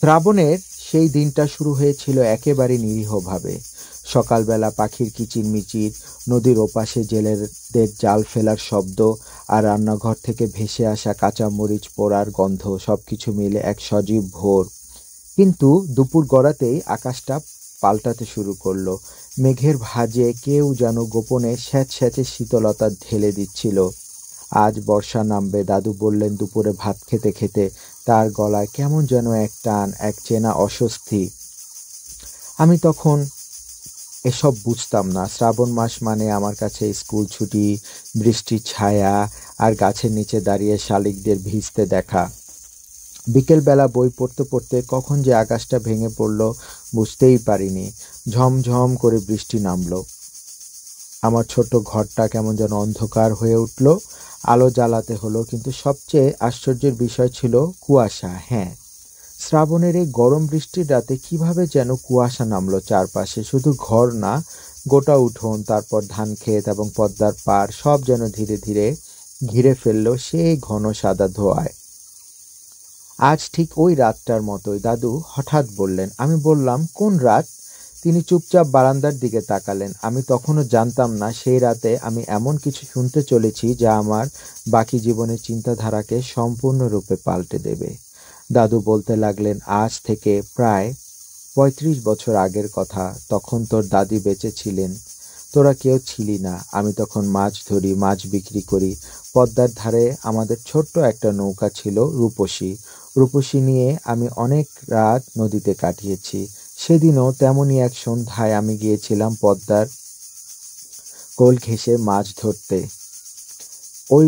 শ্রাবণের সেই দিনটা শুরু হয়েছিল একেবারে নিরীহভাবে। সকালবেলা পাখির কিচিরমিচির, নদীর ওপাশে জেলেদের জাল ফেলার শব্দ, আর রান্নাঘর থেকে ভেসে আসা কাঁচামরিচ পোড়ার গন্ধ সবকিছু মিলে এক সজীব ভোর। কিন্তু দুপুর গড়াতেই আকাশটা পাল্টাতে শুরু করলো। মেঘের ভাঁজে কেউ যেন গোপনে স্যাঁতস্যাঁতে শীতলতা ঢেলে দিচ্ছিল। আজ বর্ষা নামবে, দাদু বললেন দুপুরে ভাত খেতে খেতে। তার গলায় কেমন যেন এক টান, এক চেনা অস্বস্তি। আমি তখন এসব বুঝতাম না। শ্রাবণ মাস মানে আমার কাছে স্কুল ছুটি, বৃষ্টির ছায়া, আর গাছের নিচে দাঁড়িয়ে শালিকদের ভিজতে দেখা। বিকেলবেলা বই পড়তে পড়তে কখন যে আকাশটা ভেঙে পড়ল বুঝতেই পারিনি। ঝমঝম করে বৃষ্টি নামলো। আমার ছোট্ট ঘরটা কেমন যেন অন্ধকার হয়ে উঠল। আলো জ্বালাতে হলো, কিন্তু সবচেয়ে আশ্চর্যের বিষয় ছিল কুয়াশা। হ্যাঁ, শ্রাবণের এই গরম বৃষ্টির রাতে কিভাবে যেন কুয়াশা নামলো চারপাশে। শুধু ঘর না, গোটা উঠোন, তারপর ধানক্ষেত এবং পদ্মার পাড় সব যেন ধীরে ধীরে ঘিরে ফেললো সেই ঘন সাদা ধোঁয়ায়। আজ ঠিক ওই রাতটার মতোই, দাদু হঠাৎ বললেন। আমি বললাম, কোন রাত? তিনি চুপচাপ বারান্দার দিকে তাকালেন। আমি তখনও জানতাম না সেই রাতে আমি এমন কিছু শুনতে চলেছি যা আমার বাকি জীবনের চিন্তাধারাকে সম্পূর্ণরূপে পাল্টে দেবে। দাদু বলতে লাগলেন, আজ থেকে প্রায় ৩৫ বছর আগের কথা। তখন তোর দাদি বেঁচে ছিলেন, তোরা কেউ ছিলি না। আমি তখন মাছ ধরি, মাছ বিক্রি করি। পদ্মার ধারে আমাদের ছোট্ট একটা নৌকা ছিল, রূপসী। রূপসী নিয়ে আমি অনেক রাত নদীতে কাটিয়েছি। সেদিনও তেমনই এক সন্ধ্যায় আমি গিয়েছিলাম পদ্মার কোল ঘেঁষে মাছ ধরতে। ওই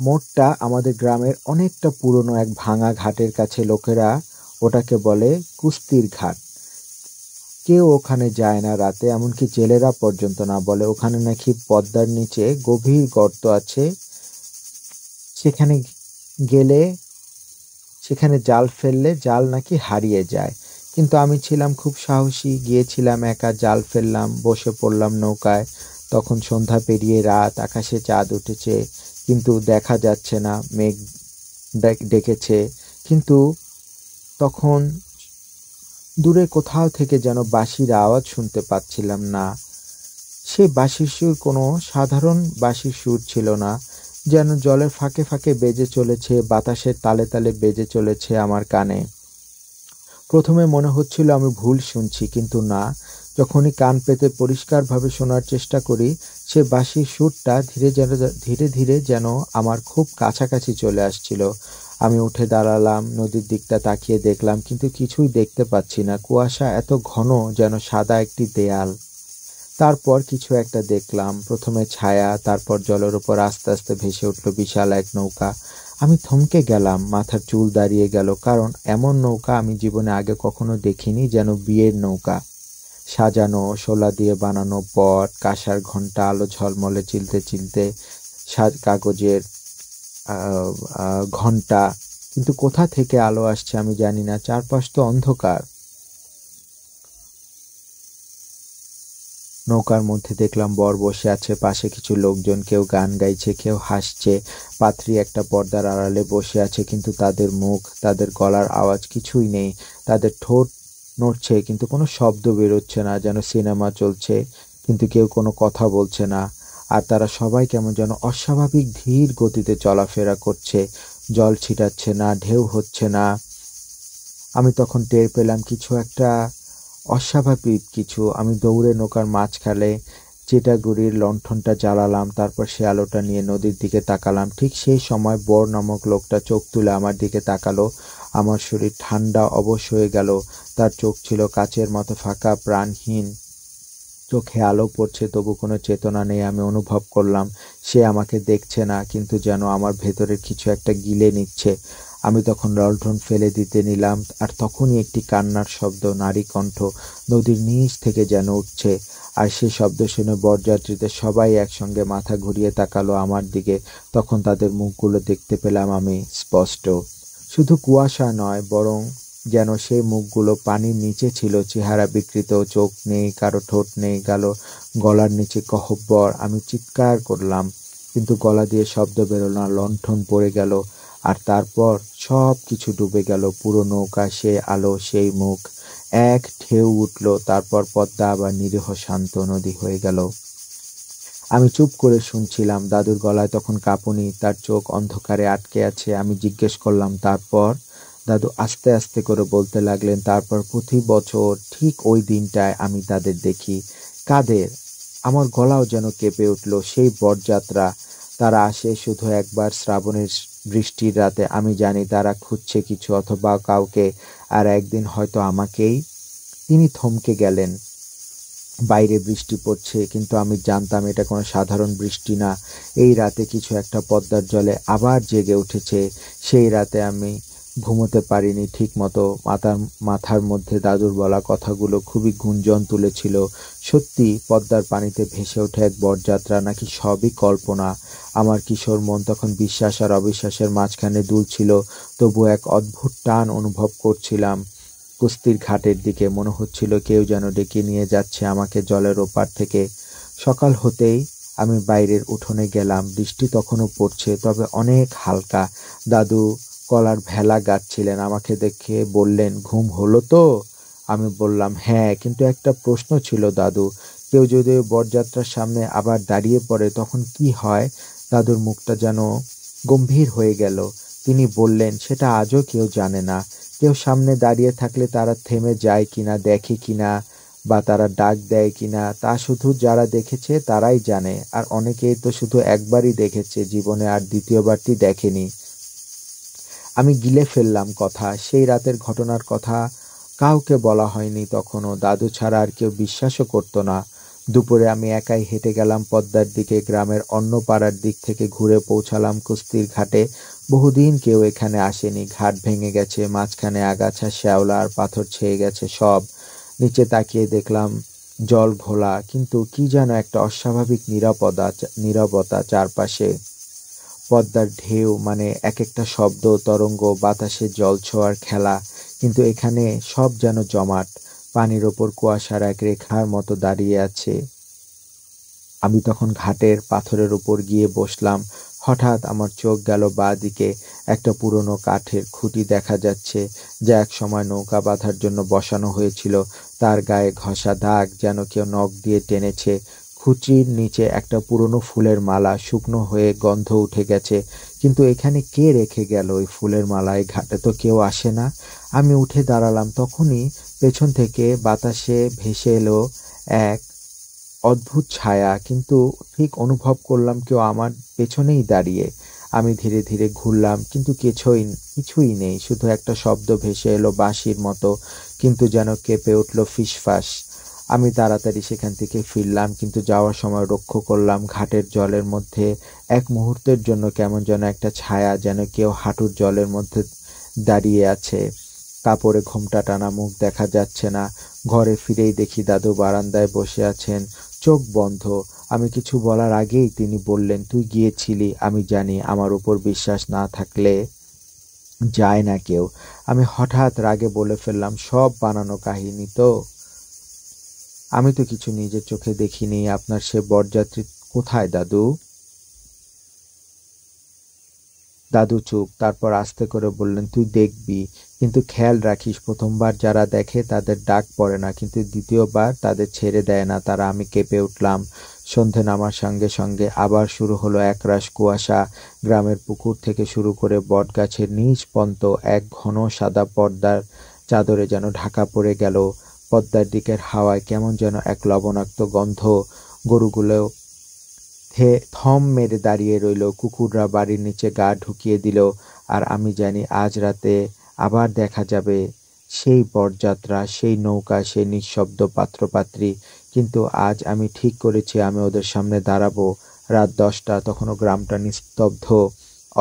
মোড়টা আমাদের গ্রামের অনেকটা পুরনো এক ভাঙা ঘাটের কাছে। লোকেরা ওটাকে বলে কুস্তির ঘাট। কেউ ওখানে যায় না রাতে, এমনকি জেলেরা পর্যন্ত না। বলে ওখানে নাকি পদ্মার নিচে গভীর গর্ত আছে, সেখানে গেলে, সেখানে জাল ফেললে জাল নাকি হারিয়ে যায়। কিন্তু আমি ছিলাম খুব সাহসী, গিয়েছিলাম একা, জাল ফেললাম, বসে পড়লাম নৌকায়। তখন সন্ধ্যা পেরিয়ে রাত, আকাশে চাঁদ উঠেছে কিন্তু দেখা যাচ্ছে না। মেঘ ডেকেছে, কিন্তু তখন দূরে কোথাও থেকে যেন বাঁশির আওয়াজ শুনতে পাচ্ছিলাম না। সে বাঁশির সুর কোনো সাধারণ বাঁশির সুর ছিল না, যেন জলের ফাঁকে ফাঁকে বেজে চলেছে, বাতাসের তালে তালে বেজে চলেছে আমার কানে। প্রথমে মনে হচ্ছিল আমি ভুল শুনছি, কিন্তু না। যখনই কান পেতে পরিষ্কারভাবে শোনার চেষ্টা করি, সে বাঁশির সুরটা ধীরে ধীরে যেন আমার খুব কাছাকাছি চলে আসছিল। আমি উঠে দাঁড়ালাম, নদীর দিকটা তাকিয়ে দেখলাম, কিন্তু কিছুই দেখতে পাচ্ছি না। কুয়াশা এত ঘন, যেন সাদা একটি দেয়াল। তারপর কিছু একটা দেখলাম, প্রথমে ছায়া, তারপর জলের উপর আস্তে আস্তে ভেসে উঠল বিশাল এক নৌকা। আমি থমকে গেলাম, মাথার চুল দাঁড়িয়ে গেল, কারণ এমন নৌকা আমি জীবনে আগে কখনো দেখিনি। যেন বিয়ের নৌকা, সাজানো, শোলা দিয়ে বানানো পট, কাঁসার ঘন্টা, আলো ঝলমলে চিলতে চিলতে, কাগজের ঘন্টা। কিন্তু কোথা থেকে আলো আসছে আমি জানি না, চারপাশ তো অন্ধকার। নৌকার মধ্যে দেখলাম বর বসে আছে, পাশে কিছু লোকজন, কেউ গান গাইছে, কেউ হাসছে। পাত্রী একটা পর্দার আড়ালে বসে আছে, কিন্তু তাদের মুখ, তাদের গলার আওয়াজ কিছুই নেই। তাদের ঠোঁট নড়ছে কিন্তু কোনো শব্দ বেরোচ্ছে না, যেন সিনেমা চলছে কিন্তু কেউ কোনো কথা বলছে না। আর তারা সবাই কেমন যেন অস্বাভাবিক ধীর গতিতে চলাফেরা করছে। জল ছিটাচ্ছে না, ঢেউ হচ্ছে না। আমি তখন টের পেলাম কিছু একটা অস্বাভাবিক কিছু। আমি দৌড়ে নৌকার মাঝখানে চিটাগুড়ির লণ্ঠনটা জ্বালালাম, তারপর সে আলোটা নিয়ে নদীর দিকে তাকালাম। ঠিক সেই সময় বর নামক লোকটা চোখ তুলে আমার দিকে তাকালো। আমার শরীর ঠান্ডা অবশ হয়ে গেল। তার চোখ ছিল কাচের মতো ফাঁকা, প্রাণহীন। চোখে আলো পড়ছে, তবু কোনো চেতনা নেই। আমি অনুভব করলাম সে আমাকে দেখছে না, কিন্তু যেন আমার ভেতরের কিছু একটা গিলে নিচ্ছে। আমি তখন লণ্ঠন ফেলে দিতে নিলাম, আর তখনই একটি কান্নার শব্দ, নারী কণ্ঠ নদীর নিচ থেকে যেন উঠছে। আর সে শব্দ শুনে বরযাত্রীদের সবাই একসঙ্গে মাথা ঘুরিয়ে তাকালো আমার দিকে। তখন তাদের মুখগুলো দেখতে পেলাম আমি স্পষ্ট। শুধু কুয়াশা নয়, বরং যেন সেই মুখগুলো পানির নিচে ছিল, চেহারা বিকৃত, চোখ নেই, কারো ঠোঁট নেই, গলার নিচে গহ্বর। আমি চিৎকার করলাম, কিন্তু গলা দিয়ে শব্দ বেরোল না। লণ্ঠন পড়ে গেল, আর তারপর সব কিছু ডুবে গেল। পুরো নৌকা, সে আলো, সেই মুখ। এক ঢেউ উঠল, তারপর পদ্মা আবার নিরীহ শান্ত নদী হয়ে গেল। আমি চুপ করে শুনছিলাম। দাদুর গলায় তখন কাঁপুনি, তার চোখ অন্ধকারে আটকে আছে। আমি জিজ্ঞেস করলাম, তারপর? দাদু আস্তে আস্তে করে বলতে লাগলেন, তারপর প্রতি বছর ঠিক ওই দিনটায় আমি তাদের দেখি। কাদের? আমার গলাও যেন কেঁপে উঠল। সেই বরযাত্রা, তারা আসে শুধু একবার শ্রাবণের বৃষ্টির রাতে। আমি জানি তারা খুঁজছে কিছু অথবা কাউকে, আর একদিন হয়তো আমাকেই। তিনি থমকে গেলেন। বাইরে বৃষ্টি পড়ছে, কিন্তু আমি জানতাম এটা কোনো সাধারণ বৃষ্টি না। এই রাতে কিছু একটা পদ্মার জলে আবার জেগে উঠেছে। সেই রাতে আমি ঘুমোতে পারিনি ঠিক মতো। মাথার মধ্যে দাদুর বলা কথাগুলো খুবই গুঞ্জন তুলেছিল। সত্যি পদ্মার পানিতে ভেসে ওঠে এক বরযাত্রা, নাকি সবই কল্পনা? আমার কিশোর মন তখন বিশ্বাস আর অবিশ্বাসের মাঝখানে দুলছিল। তবু এক অদ্ভুত টান অনুভব করছিলাম কুস্তির ঘাটের দিকে। মনে হচ্ছিল কেউ যেন ডেকে নিয়ে যাচ্ছে আমাকে জলের ওপার থেকে। সকাল হতেই আমি বাইরের উঠোনে গেলাম। বৃষ্টি তখনও পড়ছে, তবে অনেক হালকা। দাদু কলার ভেলা গাচ্ছিলেন। আমাকে দেখে বললেন, ঘুম হলো তো? আমি বললাম, হ্যাঁ, কিন্তু একটা প্রশ্ন ছিল দাদু। কেউ যদি ওই বরযাত্রার সামনে আবার দাঁড়িয়ে পড়ে তখন কি হয়? দাদুর মুখটা যেন গম্ভীর হয়ে গেল। তিনি বললেন, সেটা আজও কেউ জানে না। কেউ সামনে দাঁড়িয়ে থাকলে তারা থেমে যায় কিনা, দেখে কিনা, বা তারা ডাক দেয় কিনা, তা শুধু যারা দেখেছে তারাই জানে। আর অনেকেই তো শুধু একবারই দেখেছে জীবনে, আর দ্বিতীয়বারটি দেখেনি। আমি গিলে ফেললাম কথা। সেই রাতের ঘটনার কথা কাউকে বলা হয়নি তখনও। দাদু ছাড়া আর কেউ বিশ্বাসও করতো না। দুপুরে আমি একাই হেঁটে গেলাম পদ্মার দিকে। গ্রামের অন্য পাড়ার দিক থেকে ঘুরে পৌঁছালাম কুস্তির ঘাটে। বহুদিন কেউ এখানে আসেনি। ঘাট ভেঙে গেছে, মাঝখানে আগাছা, শ্যাওলা আর পাথর ছেয়ে গেছে সব। নিচে তাকিয়ে দেখলাম জল ঘোলা, কিন্তু কি যেন একটা অস্বাভাবিক নীরবতা চারপাশে। পদ্মার ঢেউ মানে এক একটা শব্দ, তরঙ্গ, বাতাসে জল ছোঁয়ার খেলা। কিন্তু এখানে সব যেন জমাট। পানির ওপর কুয়াশার এক রেখার মতো দাঁড়িয়ে আছে। আমি তখন ঘাটের পাথরের উপর গিয়ে বসলাম। হঠাৎ আমার চোখ গেল বাঁ দিকে। একটা পুরনো কাঠের খুঁটি দেখা যাচ্ছে, যা এক সময় নৌকা বাঁধার জন্য বসানো হয়েছিল। তার গায়ে ঘষা দাগ, যেন কেউ নখ দিয়ে টেনেছে। খুঁটির নিচে একটা পুরনো ফুলের মালা, শুকনো হয়ে গন্ধ উঠে গেছে। কিন্তু এখানে কে রেখে গেল ওই ফুলের মালা? এই ঘাটে তো কেউ আসে না। আমি উঠে দাঁড়ালাম। তখনই পেছন থেকে বাতাসে ভেসে এলো এক অদ্ভুত ছায়া, কিন্তু ঠিক অনুভব করলাম কেউ আমার পেছনেই দাঁড়িয়ে। আমি ধীরে ধীরে ঘুরলাম, কিন্তু কিছুই নেই। শুধু একটা শব্দ ভেসে এলো বাঁশির মতো, কিন্তু যেন কেঁপে উঠল ফিসফাস। আমি তাড়াতাড়ি সেখান থেকে ফিরলাম, কিন্তু যাওয়ার সময় লক্ষ্য করলাম ঘাটের জলের মধ্যে এক মুহূর্তের জন্য কেমন যেন একটা ছায়া, যেন কেউ হাঁটুর জলের মধ্যে দাঁড়িয়ে আছে। কাপড়ে ঘোমটা টানা, মুখ দেখা যাচ্ছে না। ঘরে ফিরেই দেখি দাদু বারান্দায় বসে আছেন, চোখ বন্ধ। আমি কিছু বলার আগেই তিনি বললেন, তুই গিয়েছিলি, আমি জানি। আমার উপর বিশ্বাস না থাকলে যায় না কেউ। আমি হঠাৎ রাগে বলে ফেললাম, সব বানানো কাহিনী তো। আমি তো কিছু নিজের চোখে দেখিনি। আপনার সে বরযাত্রী কোথায় দাদু? দাদু চুপ। তারপর আস্তে করে বললেন, তুই দেখবি, কিন্তু খেয়াল রাখিস, প্রথমবার যারা দেখে তাদের ডাক পড়ে না, কিন্তু দ্বিতীয়বার তাদের ছেড়ে দেয় না তারা। আমি কেঁপে উঠলাম। সন্ধে নামার সঙ্গে সঙ্গে আবার শুরু হলো একরাশ কুয়াশা। গ্রামের পুকুর থেকে শুরু করে বটগাছের নিচ পর্যন্ত এক ঘন সাদা পর্দার চাদরে যেন ঢাকা পড়ে গেল। পদ্মার দিকের হাওয়ায় কেমন যেন এক লবণাক্ত গন্ধ। গরুগুলো থম মেরে দাঁড়িয়ে রইল। কুকুররা বাড়ির নিচে গা ঢুকিয়ে দিল। আর আমি জানি আজ রাতে আবার দেখা যাবে সেই বরযাত্রা, সেই নৌকা, সেই নিঃশব্দ পাত্রপাত্রী। কিন্তু আজ আমি ঠিক করেছি আমি ওদের সামনে দাঁড়াবো। রাত 10টা, তখনও গ্রামটা নিস্তব্ধ।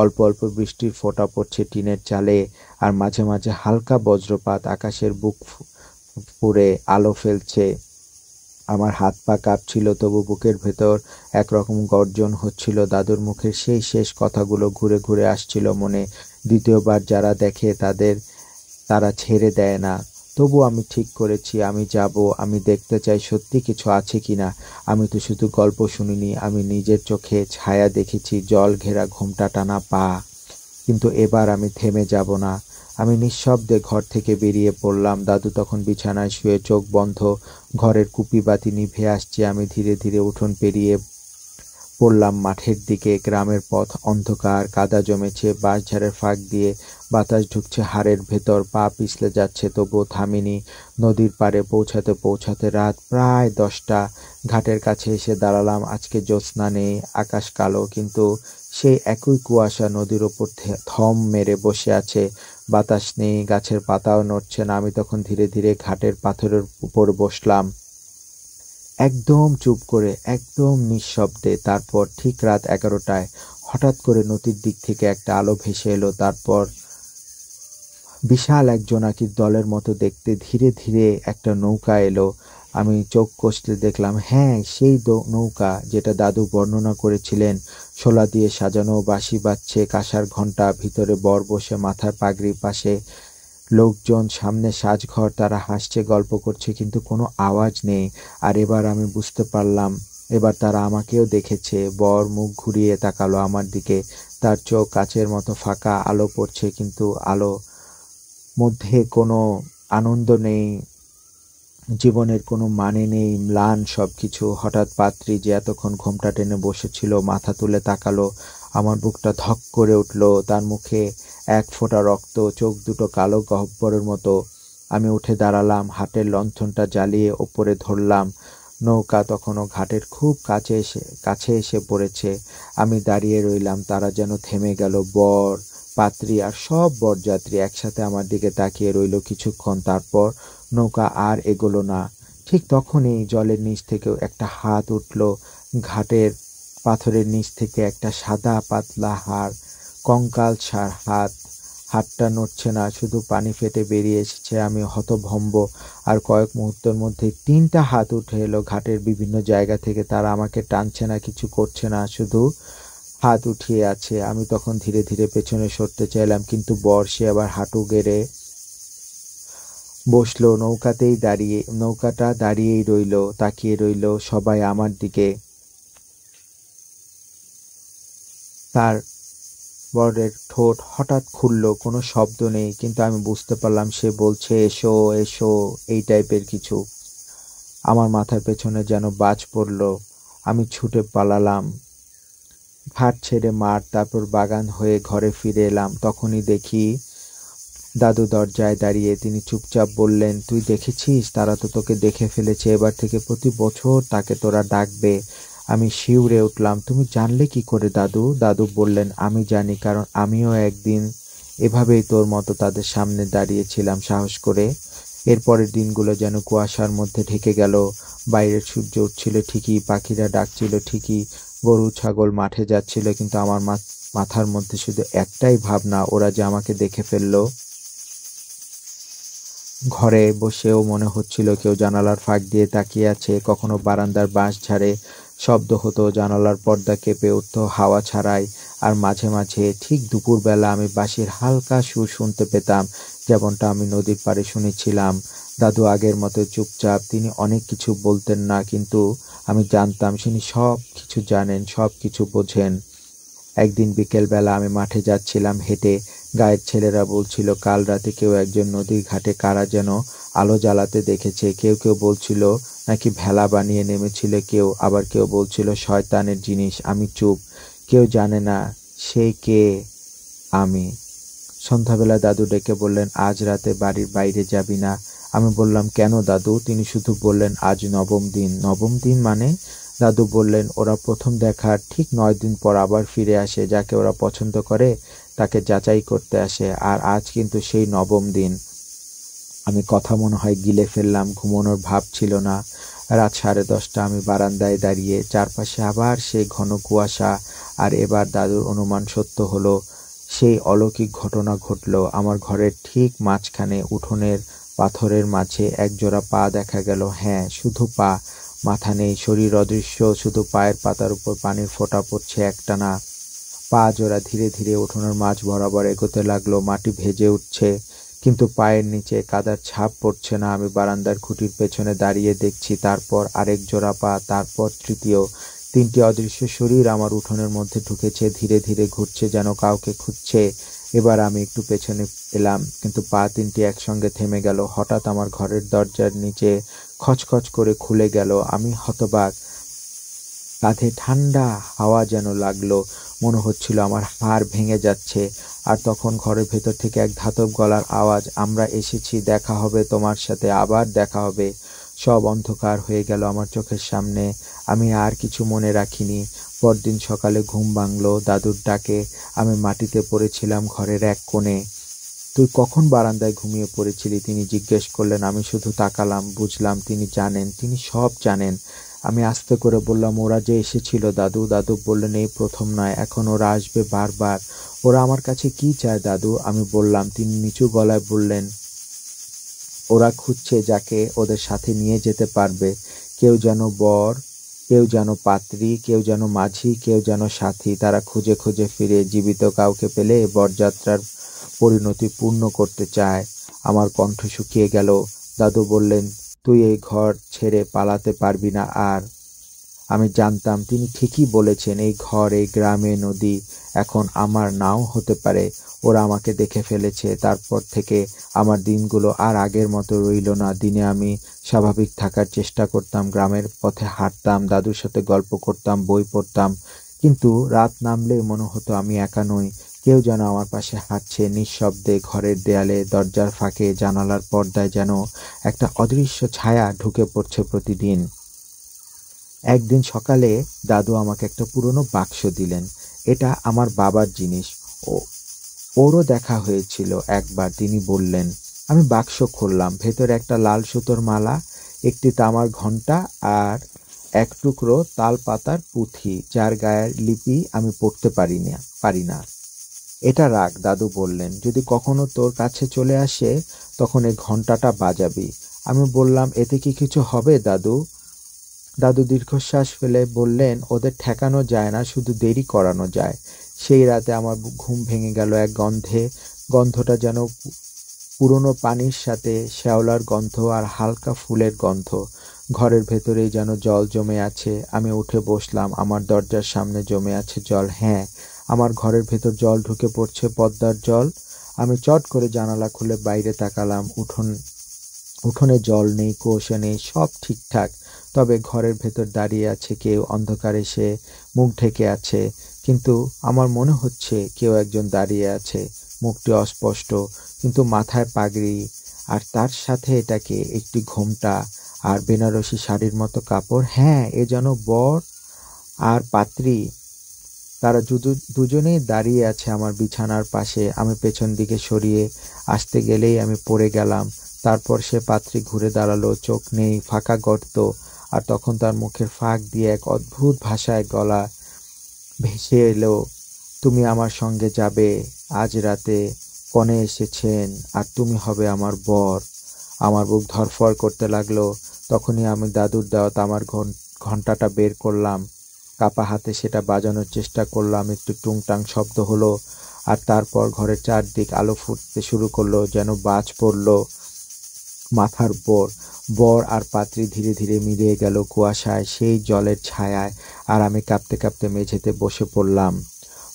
অল্প অল্প বৃষ্টির ফোঁটা পড়ছে টিনের চালে, আর মাঝে মাঝে হালকা বজ্রপাত আকাশের বুক ফুঁড়ে আলো ফেলছে। আমার হাত পা কাঁপছিল, তবু বুকের ভেতর একরকম গর্জন হচ্ছিল। দাদুর মুখের সেই শেষ কথাগুলো ঘুরে ঘুরে আসছিল মনে। দ্বিতীয়বার যারা দেখে তারা ছেড়ে দেয় না। তবু আমি ঠিক করেছি আমি যাব। আমি দেখতে চাই সত্যি কিছু আছে কিনা। আমি তো শুধু গল্প শুনিনি, আমি নিজের চোখে ছায়া দেখেছি, জল ঘেরা ঘোমটা টানা পা। কিন্তু এবার আমি থেমে যাব না। আমি নিঃশব্দে ঘর থেকে বেরিয়ে পড়লাম। দাদু তখন বিছানায় শুয়ে চোখ বন্ধ। ঘরের কুপি বাতি নিভে আসছে। আমি ধীরে ধীরে উঠোন পেরিয়ে পড়লাম মাঠের দিকে। গ্রামের পথ অন্ধকার, কাদা জমেছে, বাঁশঝাড়ের ফাঁক দিয়ে বাতাস ঢুকছে হাড়ের ভেতর। পা পিছলে যাচ্ছে, তবুও থামিনি। নদীর পাড়ে পৌঁছাতে পৌঁছাতে রাত প্রায় 10টা। ঘাটের কাছে এসে দাঁড়ালাম। আজকে জ্যোৎস্না নেই, আকাশ কালো, কিন্তু সেই একই কুয়াশা নদীর ওপর থম মেরে বসে আছে। বাতাস নেই, গাছের পাতাও নড়ছে না। আমি তখন ধীরে ধীরে ঘাটের পাথরের উপর বসলাম, একদম চুপ করে, একদম নিঃশব্দে। তারপর ঠিক রাত 11টায় হঠাৎ করে নদীর দিক থেকে একটা আলো ভেসে এলো। তারপর বিশাল এক জোনাকির দলের মতো দেখতে ধীরে ধীরে একটা নৌকা এলো। আমি চোখ কষলে দেখলাম, হ্যাঁ, সেই নৌকা যেটা দাদু বর্ণনা করেছিলেন। শোলা দিয়ে সাজানো, বাঁশি বাজছে, কাঁসার ঘণ্টা, ভিতরে বর বসে মাথার পাগড়ি, পাশে লোকজন, সামনে সাজঘর, তারা হাসছে, গল্প করছে, কিন্তু কোনো আওয়াজ নেই। আর এবার আমি বুঝতে পারলাম, এবার তারা আমাকেও দেখেছে। বর মুখ ঘুরিয়ে তাকালো আমার দিকে। তার চোখ কাচের মতো ফাঁকা। আলো পড়ছে, কিন্তু আলো মধ্যে কোনো আনন্দ নেই, জীবনের কোনো মানে নেই, ম্লান সবকিছু। হঠাৎ পাত্রী, যে এতক্ষণ ঘোমটা টেনে বসেছিল, মাথা তুলে তাকালো। আমার বুকটা ধক করে উঠল। তার মুখে এক ফোঁটা রক্ত, চোখ দুটো কালো গহ্বরের মতো। আমি উঠে দাঁড়ালাম, হাতের লণ্ঠনটা জ্বালিয়ে ওপরে ধরলাম। নৌকা তখনও ঘাটের খুব কাছে এসে পড়েছে। আমি দাঁড়িয়ে রইলাম। তারা যেন থেমে গেল। বর, পাত্রী আর সব বরযাত্রী একসাথে আমার দিকে তাকিয়ে রইল কিছুক্ষণ। তারপর নৌকা আর এগোলো না। ঠিক তখনই জলের নিচ থেকেও একটা হাত উঠল। ঘাটের পাথরের নিচ থেকে একটা সাদা পাতলা হাড়, কঙ্কালসার হাত। হাতটা নড়ছে না, শুধু পানি ফেটে বেরিয়ে এসেছে। আমি হতভম্ব। আর কয়েক মুহূর্তের মধ্যে 3টা হাত উঠে এলো ঘাটের বিভিন্ন জায়গা থেকে। তারা আমাকে টানছে না, কিছু করছে না, শুধু হাত উঠিয়ে আছে। আমি তখন ধীরে ধীরে পেছনে সরতে চাইলাম, কিন্তু বর, সে আবার হাঁটু গেড়ে বসলো। নৌকাটা দাঁড়িয়েই রইল, তাকিয়ে রইল সবাই আমার দিকে। তার বরের ঠোঁট হঠাৎ খুলল, কোনো শব্দ নেই, কিন্তু আমি বুঝতে পারলাম সে বলছে, এসো এসো, এই টাইপের কিছু। আমার মাথার পেছনে যেন বাজ পড়ল। আমি ছুটে পালালাম, ঘাট ছেড়ে মাঠ, তারপর বাগান হয়ে ঘরে ফিরে এলাম। তখনই দেখি দাদু দরজায় দাঁড়িয়ে। তিনি চুপচাপ বললেন, তুই দেখেছিস, তারা তো তোকে দেখে ফেলেছে। এবার থেকে প্রতি বছর তাকে তোরা ডাকবে। আমি শিউরে উঠলাম। তুমি জানলে কি করে দাদু? দাদু বললেন, আমি জানি, কারণ আমিও একদিন এভাবেই তোর মতো তাদের সামনে দাঁড়িয়েছিলাম সাহস করে। এরপরের দিনগুলো যেন কুয়াশার মধ্যে ঢেকে গেল। বাইরের সূর্য উঠছিল ঠিকই, পাখিরা ডাকছিল ঠিকই, গরু ছাগল মাঠে যাচ্ছিল, কিন্তু আমার মাথার মধ্যে শুধু একটাই ভাবনা, ওরা যে আমাকে দেখে ফেললো। ঘরে বসেও মনে হচ্ছিল কেউ জানালার ফাঁক দিয়ে তাকিয়ে আছে। কখনো বারান্দার বাঁশ ঝাড়ে শব্দ হতো, জানালার পর্দা কেঁপে উঠত হাওয়া ছাড়াই। আর মাঝে মাঝে ঠিক দুপুরবেলা আমি বাঁশির হালকা সুর শুনতে পেতাম, যেমনটা আমি নদীর পাড়ে শুনেছিলাম। দাদু আগের মতো চুপচাপ, তিনি অনেক কিছু বলতেন না, কিন্তু আমি জানতাম তিনি সব কিছু জানেন, সব কিছু বোঝেন। একদিন বিকেলবেলা আমি মাঠে যাচ্ছিলাম হেঁটে। গাঁয়ের ছেলেরা বলছিল কাল রাতে কেউ একজন নদীর ঘাটে কারা যেন আলো জ্বালাতে দেখেছে। কেউ কেউ বলছিল নাকি ভেলা বানিয়ে নেমেছিল কেউ, আবার কেউ বলছিল শয়তানের জিনিস। আমি চুপ, কেউ জানে না সে কে। আমি সন্ধ্যাবেলা দাদু ডেকে বললেন, আজ রাতে বাড়ির বাইরে যাবি না। আমি বললাম, কেন দাদু? তিনি শুধু বললেন, আজ নবম দিন। নবম দিন মানে? দাদু বললেন, ওরা প্রথম দেখার ঠিক 9 দিন পর আবার ফিরে আসে। যাকে ওরা পছন্দ করে তাকে যাচাই করতে আসে, আর আজ কিন্তু সেই নবম দিন। আমি কথা মনে হয় গিলে ফেললাম, ঘুমানোর ভাব ছিল না। রাত 10:30। আমি বারান্দায় দাঁড়িয়ে, চারপাশে আবার সেই ঘন কুয়াশা। আর এবার দাদুর অনুমান সত্য হলো। সেই অলৌকিক ঘটনা ঘটল। আমার ঘরের ঠিক মাঝখানে উঠোনের পাথরের মাঝে একজোড়া পা দেখা গেল। হ্যাঁ, শুধু পা, মাথা নেই, শরীর অদৃশ্য, শুধু পায়ের পাতার উপর পানির ফোঁটা পড়ছে একটানা। পা জোড়া ধীরে ধীরে উঠোনের মাঝ বরাবর এগোতে লাগলো। মাটি ভেজে উঠছে, কিন্তু পায়ের নিচে কাদার ছাপ পড়ছে না। আমি বারান্দার খুঁটির পেছনে দাঁড়িয়ে দেখছি, তারপর আরেক জোড়া পা, তারপর তৃতীয়। তিনটি অদৃশ্য শরীর আমার উঠোনের মধ্যে ঢুকেছে, ধীরে ধীরে ঘুরছে, যেন কাউকে খুঁজছে। এবার আমি একটু পেছনে এলাম, কিন্তু পা তিনটি একসঙ্গে থেমে গেল। হঠাৎ আমার ঘরের দরজার নিচে খচখচ করে খুলে গেল। আমি হতবাক। কাঁধে ঠান্ডা হাওয়া যেন লাগলো। মনে হচ্ছিল আমার হাড় ভেঙে যাচ্ছে। আর তখন ঘরের ভেতর থেকে এক ধাতব গলার আওয়াজ, আমরা এসেছি, দেখা হবে তোমার সাথে, আবার দেখা হবে। সব অন্ধকার হয়ে গেল আমার চোখের সামনে। আমি আর কিছু মনে রাখিনি। পরদিন সকালে ঘুম ভাঙলো দাদুর ডাকে। আমি মাটিতে পড়েছিলাম ঘরের এক কোণে। তুই কখন বারান্দায় ঘুমিয়ে পড়েছিলি? তিনি জিজ্ঞেস করলেন। আমি শুধু তাকালাম। বুঝলাম তিনি জানেন, তিনি সব জানেন। আমি আস্তে করে বললাম, ওরা যে এসেছিল দাদু। দাদু বললেন, এই প্রথম নয়, এখন ওরা আসবে বারবার। ওরা আমার কাছে কি চায় দাদু? আমি বললাম। তিনি নিচু গলায় বললেন, ওরা খুঁজছে যাকে ওদের সাথে নিয়ে যেতে পারবে। কেউ যেন বর, কেউ যেন পাত্রী, কেউ যেন মাঝি, কেউ যেন সাথী। তারা খুঁজে খুঁজে ফিরে জীবিত কাউকে পেলে বরযাত্রার পরিণতি পূর্ণ করতে চায়। আমার কণ্ঠ শুকিয়ে গেল। দাদু বললেন, তুই এই ঘর ছেড়ে পালাতে পারবি না আর। আমি জানতাম তিনি ঠিকই বলেছেন। এই ঘর, এই গ্রামে, নদী এখন আমার নাও হতে পারে। ওরা আমাকে দেখে ফেলেছে। তারপর থেকে আমার দিনগুলো আর আগের মতো রইল না। দিনে আমি স্বাভাবিক থাকার চেষ্টা করতাম, গ্রামের পথে হাঁটতাম, দাদুর সাথে গল্প করতাম, বই পড়তাম। কিন্তু রাত নামলেই মনে হতো আমি একা নই। কেউ যেন আমার পাশে হাঁটছে নিঃশব্দে। ঘরের দেয়ালে, দরজার ফাঁকে, জানালার পর্দায় যেন একটা অদৃশ্য ছায়া ঢুকে পড়ছে প্রতিদিন। একদিন সকালে দাদু আমাকে একটা পুরনো বাক্স দিলেন। এটা আমার বাবার জিনিস। ও ওরও দেখা হয়েছিল একবার, তিনি বললেন। আমি বাক্স খুললাম। ভেতরে একটা লাল সুতোর মালা, একটি তামার ঘণ্টা আর এক টুকরো তাল পাতার পুঁথি, যার গায়ের লিপি আমি পড়তে পারি না। এটা রাখ, দাদু বললেন। যদি কখনো তোর কাছে চলে আসে, তখন এই ঘণ্টাটা বাজাবি। আমি বললাম, এতে কি কিছু হবে দাদু? দাদু দীর্ঘশ্বাস ফেলে বললেন, ওদের ঠেকানো যায় না, শুধু দেরি করানো যায়। সেই রাতে আমার ঘুম ভেঙে গেল এক গন্ধে। গন্ধটা যেন পুরনো পানির সাথে শ্যাওলার গন্ধ আর হালকা ফুলের গন্ধ। ঘরের ভেতরেই যেন জল জমে আছে। আমি উঠে বসলাম। আমার দরজার সামনে জমে আছে জল। হ্যাঁ, আমার ঘরের ভেতর জল ঢুকে পড়ছে, পদ্মার জল। আমি চট করে জানালা খুলে বাইরে তাকালাম। উঠোনে জল নেই, কুয়াশা নেই, সব ঠিকঠাক। তবে ঘরের ভেতর দাঁড়িয়ে আছে কেউ, অন্ধকারে সে মুখ ঢেকে আছে। কিন্তু আমার মনে হচ্ছে কেউ একজন দাঁড়িয়ে আছে। মুখটি অস্পষ্ট, কিন্তু মাথায় পাগড়ি, আর তার সাথে এটাকে একটি ঘোমটা আর বেনারসি শাড়ির মতো কাপড়। হ্যাঁ, এ যেন বর আর পাত্রী। তারা দুজনেই দাঁড়িয়ে আছে আমার বিছানার পাশে। আমি পেছন দিকে সরিয়ে আসতে গেলেই আমি পড়ে গেলাম। তারপর সে পাত্রী ঘুরে দাঁড়ালো, চোখ নেই, ফাঁকা গর্ত। আর তখন তার মুখের ফাঁক দিয়ে এক অদ্ভুত ভাষায় গলা ভেসে এলো, তুমি আমার সঙ্গে যাবে আজ রাতে, কনে এসেছেন, আর তুমি হবে আমার বর। আমার বুক ধড়ফড় করতে লাগলো। তখনই আমি দাদুর দেওয়া তামার ঘণ্টাটা বের করলাম। কাপা হাতে সেটা বাজানোর চেষ্টা করলাম। একটু টুংটাং শব্দ হলো, আর তারপর ঘরের চারদিক আলো ফুটতে শুরু করলো, যেন বাজ পড়লো মাথার উপর। বর আর পাত্রী ধীরে ধীরে মিলিয়ে গেল কুয়াশায়, সেই জলের ছায়ায়। আর আমি কাঁপতে কাঁপতে মেঝেতে বসে পড়লাম।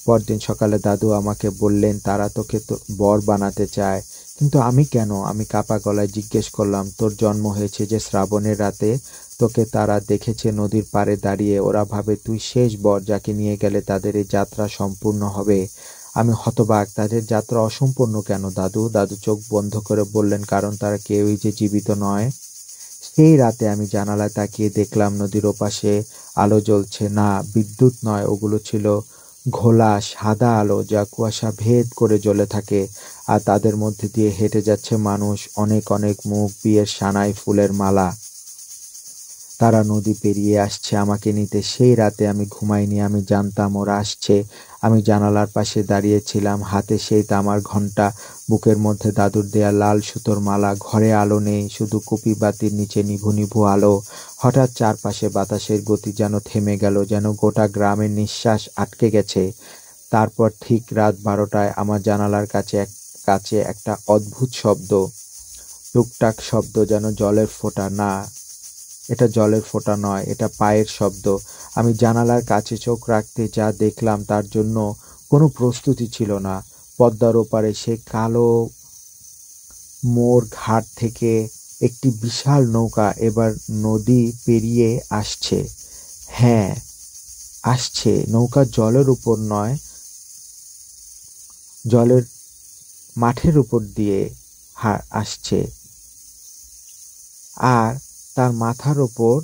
পরদিন সকালে দাদু আমাকে বললেন, তারা তোকে বর বানাতে চায়। কিন্তু আমি কেন? আমি কাঁপা গলায় জিজ্ঞেস করলাম। তোর জন্ম হয়েছে যে শ্রাবণের রাতে। তোকে তারা দেখেছে নদীর পাড়ে দাঁড়িয়ে। ওরা ভাবে তুই শেষ বর, যাকে নিয়ে গেলে তাদের এই যাত্রা সম্পূর্ণ হবে। আমি হতবাক। তাদের যাত্রা অসম্পূর্ণ কেন দাদু? দাদু চোখ বন্ধ করে বললেন, কারণ তারা কেউই যে জীবিত নয়। সেই রাতে আমি জানালায় তাকিয়ে দেখলাম নদীর ওপাশে আলো জ্বলছে। না, বিদ্যুৎ নয়, ওগুলো ছিল ঘোলা সাদা আলো, যা কুয়াশা ভেদ করে জ্বলে থাকে। আর তাদের মধ্যে দিয়ে হেঁটে যাচ্ছে মানুষ, অনেক অনেক মুখ, বিয়ের সানাই, ফুলের মালা। তারা নদী পেরিয়ে আসছে আমাকে নিতে। সেই রাতে আমি ঘুমাইনি। আমি জানতাম ওরা আসছে। আমি জানালার পাশে দাঁড়িয়েছিলাম, হাতে সেই তামার ঘণ্টা, বুকের মধ্যে দাদুর দেয়া লাল সুতোর মালা। ঘরে আলো নেই, শুধু কুপি বাতির নিচে নিভু নিভু আলো। হঠাৎ চারপাশে বাতাসের গতি যেন থেমে গেল, যেন গোটা গ্রামের নিঃশ্বাস আটকে গেছে। তারপর ঠিক রাত 12টায় আমার জানালার কাছে একটা অদ্ভুত শব্দ, টুকটাক শব্দ, যেন জলের ফোঁটা। না, এটা জলের ফোঁটা নয়, এটা পায়ের শব্দ। আমি জানালার কাছে চোখ রাখতে যা দেখলাম তার জন্য কোনো প্রস্তুতি ছিল না। পদ্মার ওপারে সে কালো মোড় ঘাট থেকে একটি বিশাল নৌকা এবার নদী পেরিয়ে আসছে। হ্যাঁ, আসছে। নৌকা জলের উপর নয়, জলের মাঠের উপর দিয়ে আসছে। আর তার মাথার ওপর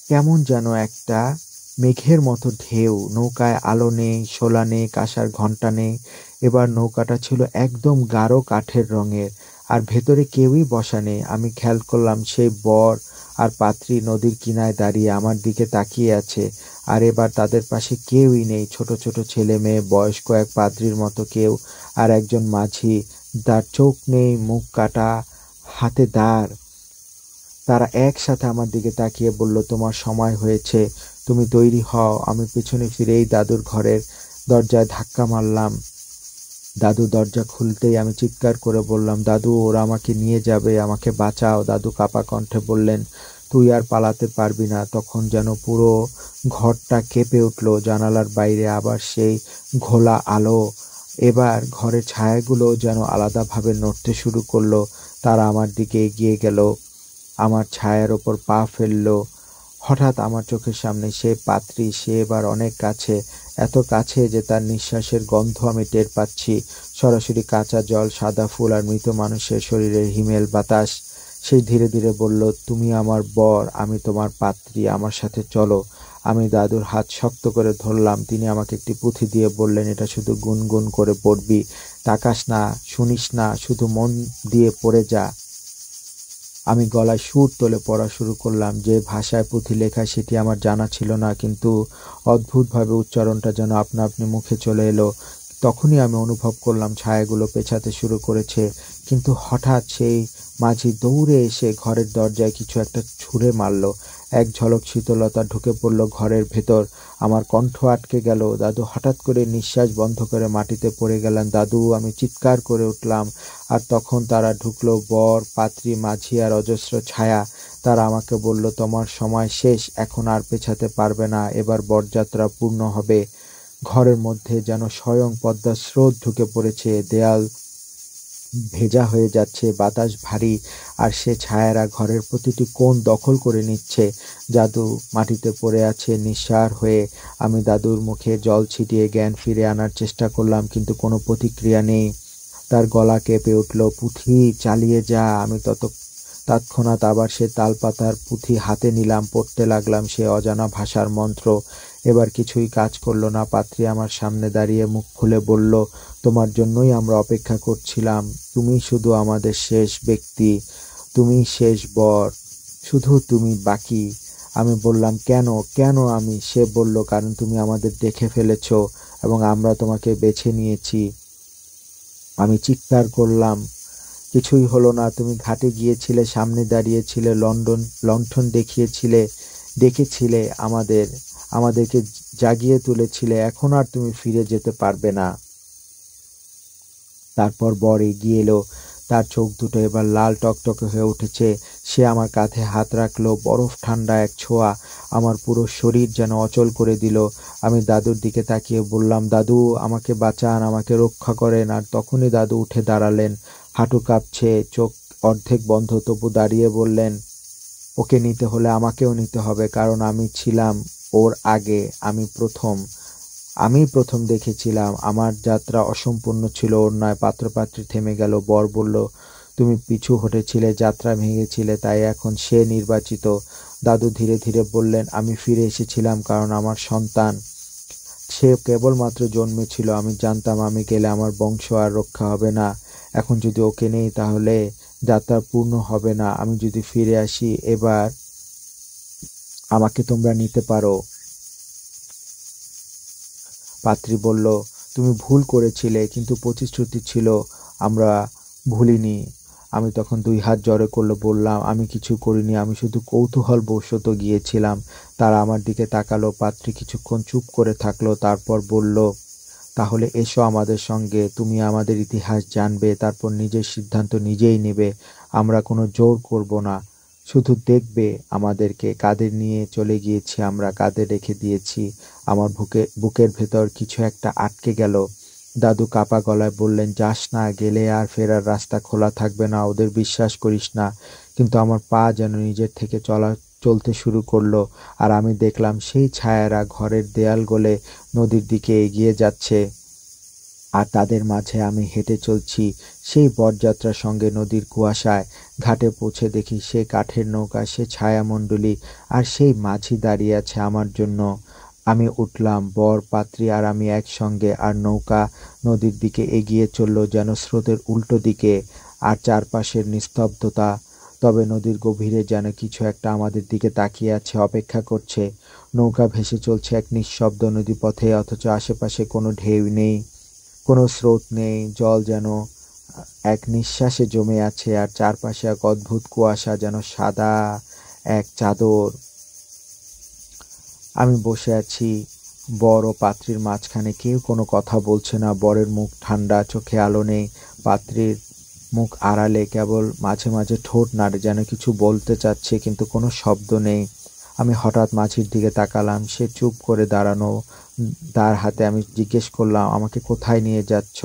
কেমন যেন একটা মেঘের মতো ঢেউ। নৌকায় আলো নেই, শোলা নেই, কাঁসার ঘণ্টা নেই। এবার নৌকাটা ছিল একদম গাঢ় কাঠের রঙের, আর ভেতরে কেউই বসা নেই। আমি খেয়াল করলাম সেই বর আর পাত্রী নদীর কিনারায় দাঁড়িয়ে আমার দিকে তাকিয়ে আছে, আর এবার তাদের পাশে কেউই নেই। ছোট ছোট ছেলে মেয়ে, বয়স্ক এক পাদ্রীর মতো কেউ, আর একজন মাঝি, যার চোখ নেই, মুখ কাটা, হাতে দাঁড়। তারা একসাথে আমার দিকে তাকিয়ে বলল, তোমার সময় হয়েছে, তুমি তৈরি হও। আমি পেছনে ফিরেই দাদুর ঘরের দরজায় ধাক্কা মারলাম। দাদু দরজা খুলতেই আমি চিৎকার করে বললাম, দাদু, ওরা আমাকে নিয়ে যাবে, আমাকে বাঁচাও। দাদু কাঁপা কণ্ঠে বললেন, তুই আর পালাতে পারবি না। তখন যেন পুরো ঘরটা কেঁপে উঠল। জানালার বাইরে আবার সেই ঘোলা আলো। এবার ঘরের ছায়াগুলো যেন আলাদাভাবে নড়তে শুরু করলো। তারা আমার দিকে এগিয়ে গেল, আমার ছায়ার ওপর পা ফেলল। হঠাৎ আমার চোখের সামনে সে পাত্রী, সে এবার অনেক কাছে, এত কাছে যে তার নিঃশ্বাসের গন্ধ আমি টের পাচ্ছি। সরাসরি কাঁচা জল, সাদা ফুল আর মৃত মানুষের শরীরের হিমেল বাতাস। সে ধীরে ধীরে বলল, তুমি আমার বর, আমি তোমার পাত্রী, আমার সাথে চলো। আমি দাদুর হাত শক্ত করে ধরলাম। তিনি আমাকে একটি পুঁথি দিয়ে বললেন, এটা শুধু গুনগুন করে পড়বি, তাকাস না, শুনিস না, শুধু মন দিয়ে পড়ে যা। আমি গলায় সুর তুলে পড়া শুরু করলাম। যে ভাষায় পুঁথি লেখা সেটি আমার জানা ছিল না, কিন্তু অদ্ভুতভাবে উচ্চারণটা যেন আপনা আপনি মুখে চলে এলো। তখনই আমি অনুভব করলাম ছায়াগুলো পেছাতে শুরু করেছে। কিন্তু হঠাৎ সেই মাঝি দৌড়ে এসে ঘরের দরজায় কিছু একটা ছুঁড়ে মারল। এক ঝলক শীতলতা ঢুকে পড়ল ঘরের ভেতর। আমার কণ্ঠ আটকে গেল। দাদু হঠাৎ করে নিঃশ্বাস বন্ধ করে মাটিতে পড়ে গেলেন। দাদু, আমি চিৎকার করে উঠলাম। আর তখন তারা ঢুকলো, বর, পাত্রী, মাঝি আর অজস্র ছায়া। তারা আমাকে বলল, তোমার সময় শেষ, এখন আর পেছাতে পারবে না, এবার বরযাত্রা পূর্ণ হবে। ঘরের মধ্যে যেন স্বয়ং পদ্মার স্রোত ঢুকে পড়েছে। দেয়াল ভেজা হয়ে যাচ্ছে, বাতাস ভারী, আর সে ছায়ারা ঘরের প্রতিটি কোণ দখল করে নিচ্ছে। দাদু মাটিতে পড়ে আছে নিঃসাড় হয়ে। আমি দাদুর মুখে জল ছিটিয়ে জ্ঞান ফিরে আনার চেষ্টা করলাম, কিন্তু কোনো প্রতিক্রিয়া নেই। তার গলা কেঁপে উঠল, পুঁথি, চালিয়ে যা। আমি তৎক্ষণাৎ আবার সে তালপাতার পুঁথি হাতে নিলাম, পড়তে লাগলাম সে অজানা ভাষার মন্ত্র। এবার কিছুই কাজ করলো না। পাত্রী আমার সামনে দাঁড়িয়ে মুখ খুলে বলল, তোমার জন্যই আমরা অপেক্ষা করছিলাম, তুমি শুধু আমাদের শেষ ব্যক্তি, তুমি শেষ বর, শুধু তুমি বাকি। আমি বললাম, কেন কেন আমি? সে বলল, কারণ তুমি আমাদের দেখে ফেলেছ এবং আমরা তোমাকে বেছে নিয়েছি। আমি চিৎকার করলাম, কিছুই হলো না। তুমি ঘাটে গিয়েছিলে, সামনে দাঁড়িয়েছিলে, লণ্ঠন দেখেছিলে আমাদেরকে জাগিয়ে তুলেছিলে। এখন আর তুমি ফিরে যেতে পারবে না। তারপর বর এগিয়ে এলো। তার চোখ দুটো এবার লাল টকটকে হয়ে উঠেছে। সে আমার কাঁধে হাত রাখলো। বরফ ঠান্ডা এক ছোঁয়া আমার পুরো শরীর যেন অচল করে দিল। আমি দাদুর দিকে তাকিয়ে বললাম, দাদু, আমাকে বাঁচান, আমাকে রক্ষা করেন। আর তখনই দাদু উঠে দাঁড়ালেন, হাঁটু কাঁপছে, চোখ অর্ধেক বন্ধ, তবু দাঁড়িয়ে বললেন, ওকে নিতে হলে আমাকেও নিতে হবে, কারণ আমি ছিলাম ওর আগে, আমি প্রথম দেখেছিলাম। আমার যাত্রা অসম্পূর্ণ ছিল, ওর নয়। পাত্রপাত্রী থেমে গেল। বর বলল, তুমি পিছু হটেছিলে, যাত্রা ভেঙেছিলে, তাই এখন সে নির্বাচিত। দাদু ধীরে ধীরে বললেন, আমি ফিরে এসেছিলাম কারণ আমার সন্তান, সে কেবলমাত্র জন্মেছিল। আমি জানতাম আমি গেলে আমার বংশ আর রক্ষা হবে না। এখন যদি ওকে নেই তাহলে যাত্রা পূর্ণ হবে না। আমি যদি ফিরে আসি, এবার আমাকে তোমরা নিতে পারো। পাত্রী বলল, তুমি ভুল করেছিলে, কিন্তু প্রতিশ্রুতি ছিল, আমরা ভুলিনি। আমি তখন দুই হাত জড়ো করলে বললাম, আমি কিছু করিনি, আমি শুধু কৌতূহলবশত গিয়েছিলাম। তারা আমার দিকে তাকালো। পাত্রী কিছুক্ষণ চুপ করে থাকলো, তারপর বলল, তাহলে এসো আমাদের সঙ্গে, তুমি আমাদের ইতিহাস জানবে, তারপর নিজের সিদ্ধান্ত নিজেই নেবে। আমরা কোনো জোর করব না। শুধু দেখবে আমাদেরকে, কাঁধে নিয়ে চলে গিয়েছি আমরা, কাঁধে রেখে দিয়েছি। আমার বুকের ভেতর কিছু একটা আটকে গেল। দাদু কাপা গলায় বললেন, যাস না, গেলে আর ফেরার রাস্তা খোলা থাকবে না, ওদের বিশ্বাস করিস না। কিন্তু আমার পা যেন নিজের থেকে চলতে শুরু করলো, আর আমি দেখলাম সেই ছায়ারা ঘরের দেয়াল গলে নদীর দিকে এগিয়ে যাচ্ছে, আর তাদের মাঝে আমি হেঁটে চলছি সেই বরযাত্রার সঙ্গে। নদীর কুয়াশায় ঘাটে পৌঁছে দেখি সে কাঠের নৌকা, সে ছায়ামণ্ডলী, আর সেই মাঝি দাঁড়িয়ে আছে আমার জন্য। আমি উঠলাম, বর পাত্রী আর আমি একসঙ্গে, আর নৌকা নদীর দিকে এগিয়ে চলল যেন স্রোতের উল্টো দিকে, আর চারপাশের নিস্তব্ধতা। তবে নদীর গভীরে যেন কিছু একটা আমাদের দিকে তাকিয়ে আছে, অপেক্ষা করছে। নৌকা ভেসে চলছে এক নিঃশব্দ নদীপথে, অথচ আশেপাশে কোনো ঢেউ নেই, কোনো স্রোত নেই। জল যেন এক নিঃশ্বাসে জমে আছে, আর চারপাশে এক অদ্ভুত কুয়াশা, যেন সাদা এক চাদর। আমি বসে আছি বর ও পাত্রীর মাঝখানে, কেউ কোনো কথা বলছে না। বরের মুখ ঠান্ডা, চোখে আলো নেই। পাত্রীর মুখ আড়ালে, কেবল মাঝে মাঝে ঠোঁট নাড়ে, যেন কিছু বলতে চাচ্ছে, কিন্তু কোনো শব্দ নেই। আমি হঠাৎ মাঝির দিকে তাকালাম, সে চুপ করে দাঁড়ানো, দাঁড় হাতে। আমি জিজ্ঞেস করলাম, আমাকে কোথায় নিয়ে যাচ্ছ?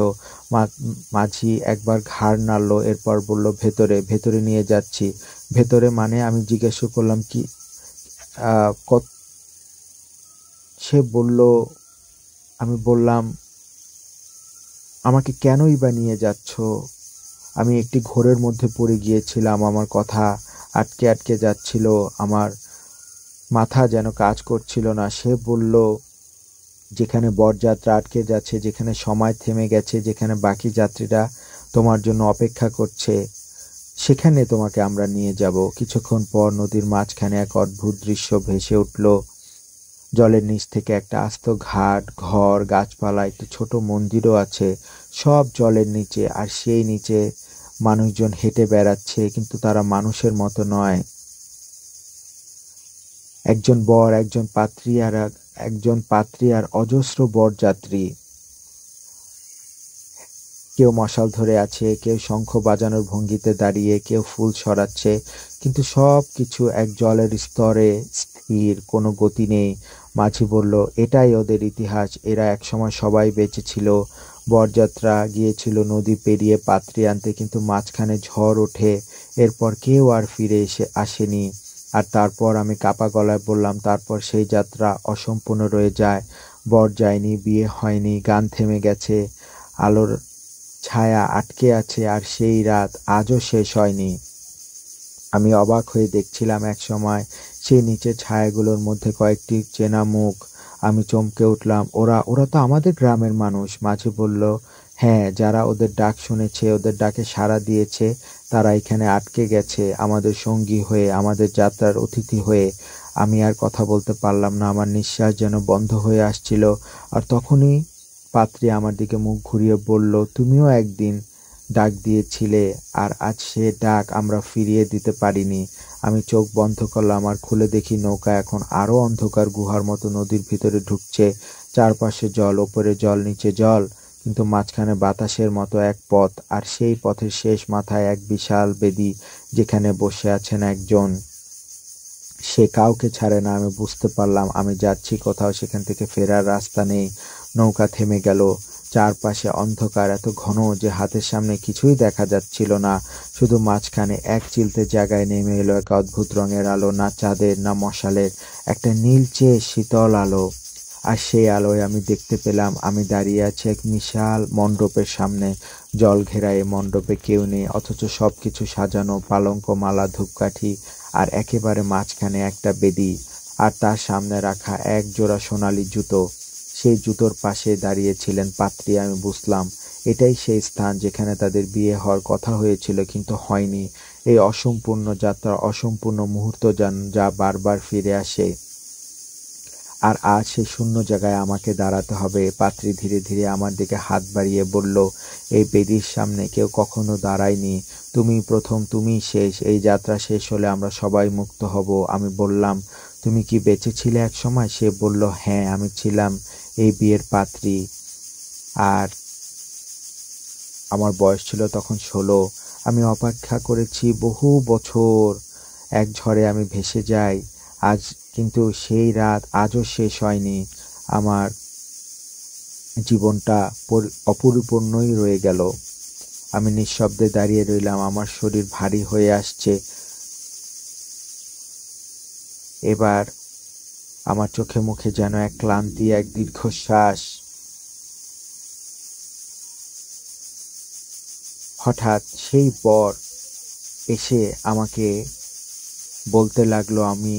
মাঝি একবার ঘাড় নাড়ল, এরপর বলল, ভেতরে। ভেতরে নিয়ে যাচ্ছি? ভেতরে মানে? আমি জিজ্ঞেস করলাম, কি? সে বলল, আমি বললাম, আমাকে কেনই বা নিয়ে যাচ্ছ? আমি একটি ঘোরের মধ্যে পড়ে গিয়েছিলাম, আমার কথা আটকে আটকে যাচ্ছিল, আমার মাথা যেন কাজ করছিল না। সে বলল, যেখানে বরযাত্রা আটকে যাচ্ছে, যেখানে সময় থেমে গেছে, যেখানে বাকি যাত্রীরা তোমার জন্য অপেক্ষা করছে, সেখানে তোমাকে আমরা নিয়ে যাব। কিছুক্ষণ পর নদীর মাঝখানে এক অদ্ভুত দৃশ্য ভেসে উঠল। জলের নিচ থেকে একটা আস্ত ঘাট, ঘর, গাছপালা, একটি ছোট মন্দিরও আছে, সব জলের নিচে। আর সেই নিচে মানুষজন হেঁটে বেড়াচ্ছে, কিন্তু তারা মানুষের মতো নয়। একজন বর, একজন পাত্রী আর অজস্র বরযাত্রী। কেউ মশাল ধরে আছে, কেউ শঙ্খ বাজানোর ভঙ্গিতে দাঁড়িয়ে, কেউ ফুল ছড়াচ্ছে, কিন্তু সব কিছু এক জলের স্তরে স্থির, কোনো গতি নেই। মাঝি বলল, এটাই ওদের ইতিহাস, এরা একসময় সবাই বেঁচে ছিল। বরযাত্রা গিয়েছিল নদী পেরিয়ে পাত্রী আনতে, কিন্তু মাঝখানে ঝড় ওঠে, এরপর কেউ আর ফিরে আসেনি। আর তারপর? আমি কাপা গলায় বললাম, তারপর সেই যাত্রা অসম্পূর্ণ রয়ে যায়। বর যায়নি, বিয়ে হয়নি, গান থেমে গেছে, আলোর ছায়া আটকে আছে, আর সেই রাত আজও শেষ হয়নি। আমি অবাক হয়ে দেখছিলাম, একসময় সেই নিচের ছায়াগুলোর মধ্যে কয়েকটি চেনা মুখ। আমি চমকে উঠলাম, ওরা ওরা তো আমাদের গ্রামের মানুষ। মাঝি বলল, হ্যাঁ, যারা ওদের ডাক শুনেছে, ওদের ডাকে সাড়া দিয়েছে, তারা এখানে আটকে গেছে, আমাদের সঙ্গী হয়ে, আমাদের যাত্রার অতিথি হয়ে। আমি আর কথা বলতে পারলাম না, আমার নিঃশ্বাস যেন বন্ধ হয়ে আসছিল। আর তখনই পাত্রী আমার দিকে মুখ ঘুরিয়ে বলল, তুমিও একদিন ডাক দিয়েছিলে, আর আজ সে ডাক আমরা ফিরিয়ে দিতে পারিনি। আমি চোখ বন্ধ করলাম, আর খুলে দেখি নৌকা এখন আরো অন্ধকার গুহার মতো নদীর ভিতরে ঢুকছে। চারপাশে জল, ওপরে জল, নিচে জল, কিন্তু মাঝখানে বাতাসের মতো এক পথ, আর সেই পথের শেষ মাথায় এক বিশাল বেদি, যেখানে বসে আছেন একজন। সে কাউকে ছাড়ে না। আমি বুঝতে পারলাম আমি যাচ্ছি কোথাও, সেখান থেকে ফেরার রাস্তা নেই। নৌকা থেমে গেল। চারপাশে অন্ধকার এত ঘন যে হাতের সামনে কিছুই দেখা যাচ্ছিল না। শুধু মাঝখানে এক চিলতে জায়গায় নেমে এলো এক অদ্ভুত রঙের আলো, না চাঁদের, না মশালের, একটা নীলচে শীতল আলো। আর সেই আলোয় আমি দেখতে পেলাম আমি দাঁড়িয়ে আছি এক বিশাল মণ্ডপের সামনে। জল ঘেরা এ মণ্ডপে কেউ নেই, অথচ সবকিছু সাজানো, পালঙ্ক, মালা, ধূপকাঠি, আর একেবারে মাঝখানে একটা বেদি, আর তার সামনে রাখা এক জোড়া সোনালি জুতো। সেই জুতোর পাশে দাঁড়িয়েছিলেন পাত্রী। আমি বুঝলাম এটাই সেই স্থান যেখানে তাদের বিয়ে হওয়ার কথা হয়েছিল, কিন্তু হয়নি। এই অসম্পূর্ণ যাত্রা, অসম্পূর্ণ মুহূর্ত যা বারবার ফিরে আসে। আর আজ সেই শূন্য জায়গায় আমাকে দাঁড়াতে হবে। পাত্রী ধীরে ধীরে আমার দিকে হাত বাড়িয়ে বলল, এই বেদির সামনে কেউ কখনো দাঁড়ায়নি, তুমি প্রথম, তুমিই শেষ। এই যাত্রা শেষ হলে আমরা সবাই মুক্ত হব। আমি বললাম, তুমি কি বেঁচে ছিলে এক সময়? সে বলল, হ্যাঁ, আমি ছিলাম এই বিয়ের পাত্রী, আর আমার বয়স ছিল তখন 16। আমি অপেক্ষা করেছি বহু বছর, এক ঝড়ে আমি ভেসে যাই আজ, কিন্তু সেই রাত আজও শেষ হয়নি। আমার জীবনটা অপরিপূর্ণই রয়ে গেল। আমি নিঃশব্দে দাঁড়িয়ে রইলাম, আমার শরীর ভারী হয়ে আসছে। এবার আমার চোখে মুখে যেন এক ক্লান্তি, এক দীর্ঘশ্বাস। হঠাৎ সেই বর এসে আমাকে বলতে লাগলো, আমি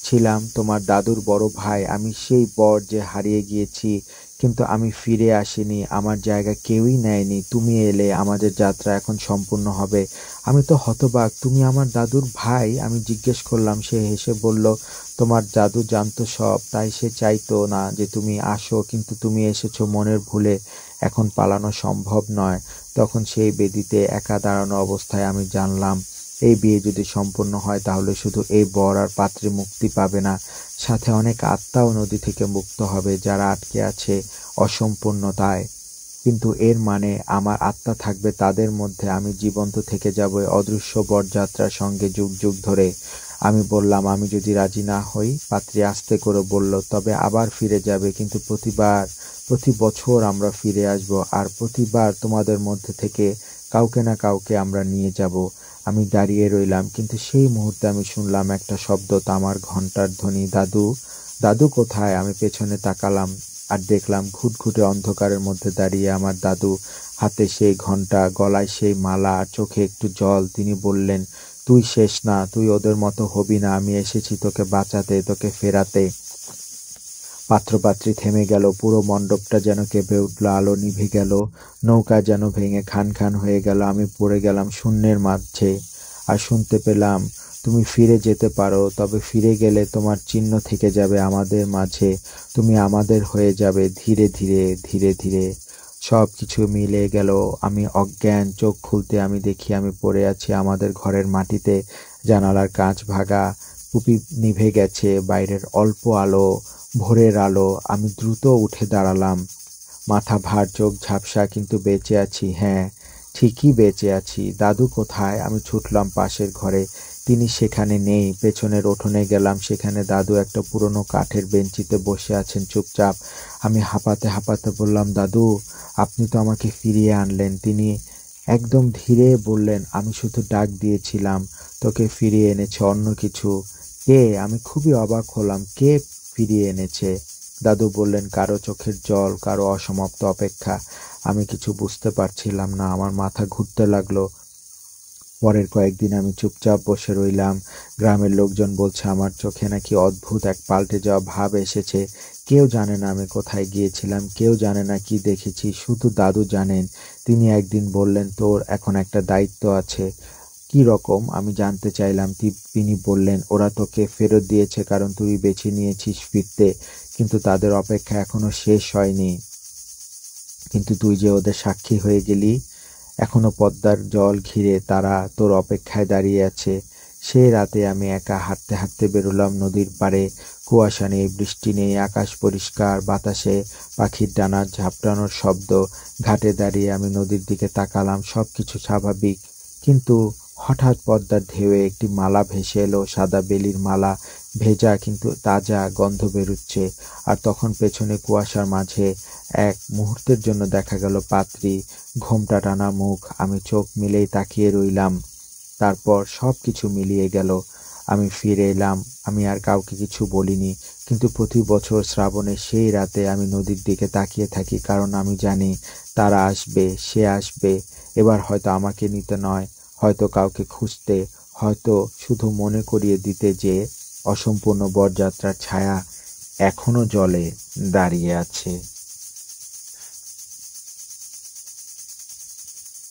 ছিলাম তোমার দাদুর বড় ভাই, আমি সেই বর যে হারিয়ে গিয়েছি, কিন্তু আমি ফিরে আসিনি, আমার জায়গা কেউই নেয়নি, তুমি এলে, আমাদের যাত্রা এখন সম্পূর্ণ হবে। আমি তো হতবাক, তুমি আমার দাদুর ভাই? আমি জিজ্ঞেস করলাম। সে হেসে বলল, তোমার দাদু জানতো সব, তাই সে চাইতো না যে তুমি আসো, কিন্তু তুমি এসেছো মনের ভুলে, এখন পালানো সম্ভব নয়। তখন সেই বেদিতে একা দাঁড়ানো অবস্থায় আমি জানলাম, এই বিয়ে যদি সম্পূর্ণ হয় তাহলে শুধু এই বর আর পাত্রী মুক্তি পাবে না, সাথে অনেক আত্মাও নদী থেকে মুক্ত হবে যারা আটকে আছে অসম্পূর্ণতায়। কিন্তু এর মানে আমার আত্মা থাকবে তাদের মধ্যে, আমি জীবন্ত থেকে যাব এই অদৃশ্য বরযাত্রার সঙ্গে যুগ যুগ ধরে। আমি বললাম, আমি যদি রাজি না হই? পাত্রী আস্তে করে বলল, তবে আবার ফিরে যাবে, কিন্তু প্রতি বছর আমরা ফিরে আসব, আর প্রতিবার তোমাদের মধ্যে থেকে কাউকে না কাউকে আমরা নিয়ে যাব। আমি দাঁড়িয়ে রইলাম, কিন্তু সেই মুহূর্তে আমি শুনলাম একটা শব্দ, তামার ঘণ্টার ধ্বনি। দাদু, দাদু কোথায়? আমি পেছনে তাকালাম আর দেখলাম ঘুটঘুটে অন্ধকারের মধ্যে দাঁড়িয়ে আমার দাদু, হাতে সেই ঘণ্টা, গলায় সেই মালা আর চোখে একটু জল। তিনি বললেন, তুই শেষ না, তুই ওদের মতো হবি না, আমি এসেছি তোকে বাঁচাতে, তোকে ফেরাতে। পাত্রপাত্রী থেমে গেল, পুরো মণ্ডপটা যেন কেঁপে উঠল, আলো নিভে গেল, নৌকা যেন ভেঙে খান খান হয়ে গেল, আমি পড়ে গেলাম শূন্যের মাঝে। আর শুনতে পেলাম, তুমি ফিরে যেতে পারো, তবে ফিরে গেলে তোমার চিহ্ন থেকে যাবে আমাদের মাঝে, তুমি আমাদের হয়ে যাবে ধীরে ধীরে ধীরে ধীরে। সব কিছু মিলে গেল, আমি অজ্ঞান। চোখ খুলতে আমি দেখি আমি পড়ে আছি আমাদের ঘরের মাটিতে, জানালার কাঁচ ভাঙা, পুপি নিভে গেছে, বাইরের অল্প আলো, ভোরের আলো। আমি দ্রুত উঠে দাঁড়ালাম, মাথা ভার, চোখ ঝাপসা, কিন্তু বেঁচে আছি, হ্যাঁ ঠিকই বেঁচে আছি। দাদু কোথায়? আমি ছুটলাম পাশের ঘরে, তিনি সেখানে নেই। পেছনের উঠোনে গেলাম, সেখানে দাদু একটা পুরনো কাঠের বেঞ্চিতে বসে আছেন চুপচাপ। আমি হাঁপাতে হাঁপাতে বললাম, দাদু, আপনি তো আমাকে ফিরিয়ে আনলেন। তিনি একদম ধীরে বললেন, আমি শুধু ডাক দিয়েছিলাম, তোকে ফিরিয়ে এনেছে অন্য কিছু। কে? আমি খুবই অবাক হলাম, কে ফিরিয়ে এনেছে? দাদু বললেন, কারো চোখের জল, কারো অসমাপ্ত অপেক্ষা। আমি কিছু বুঝতে পারছিলাম না, আমার মাথা ঘুরতে লাগলো। পরের কয়েকদিন আমি চুপচাপ বসে রইলাম। গ্রামের লোকজন বলছে আমার চোখে নাকি অদ্ভুত এক পাল্টে যাওয়া ভাব এসেছে। কেউ জানে না আমি কোথায় গিয়েছিলাম, কেউ জানে না কি দেখেছি, শুধু দাদু জানেন। তিনি একদিন বললেন, তোর এখন একটা দায়িত্ব আছে। কি রকম? আমি জানতে চাইলাম। তিনি বললেন, ওরা তোকে ফেরত দিয়েছে কারণ তুই বেছে নিয়েছিস ফিরতে, কিন্তু তাদের অপেক্ষা এখনো শেষ হয়নি। কিন্তু তুই যে ওদের সাক্ষী হয়ে গেলি, এখনো পদ্মার জল ঘিরে তারা তোর অপেক্ষায় দাঁড়িয়ে আছে। সেই রাতে আমি একা হাঁটতে হাঁটতে বেরোলাম নদীর পাড়ে। কুয়াশা নেই, বৃষ্টি নেই, আকাশ পরিষ্কার, বাতাসে পাখির ডানার ঝাপটানোর শব্দ। ঘাটে দাঁড়িয়ে আমি নদীর দিকে তাকালাম, সবকিছু স্বাভাবিক, কিন্তু হঠাৎ পদ্মার ঢেউয়ে একটি মালা ভেসে এলো, সাদা বেলির মালা, ভেজা কিন্তু তাজা, গন্ধ বেরুচ্ছে। আর তখন পেছনে কুয়াশার মাঝে এক মুহূর্তের জন্য দেখা গেল পাত্রী, ঘোমটা টানা মুখ। আমি চোখ মিলেই তাকিয়ে রইলাম, তারপর সবকিছু মিলিয়ে গেল। আমি ফিরে এলাম, আমি আর কাউকে কিছু বলিনি, কিন্তু প্রতি বছর শ্রাবণের সেই রাতে আমি নদীর দিকে তাকিয়ে থাকি, কারণ আমি জানি তারা আসবে, সে আসবে। এবার হয়তো আমাকে নিতে নয়, হয়তো কাউকে খুঁজতে, হয়তো শুধু মনে করিয়ে দিতে যে অসম্পূর্ণ বরযাত্রার ছায়া এখনো জলে দাঁড়িয়ে আছে।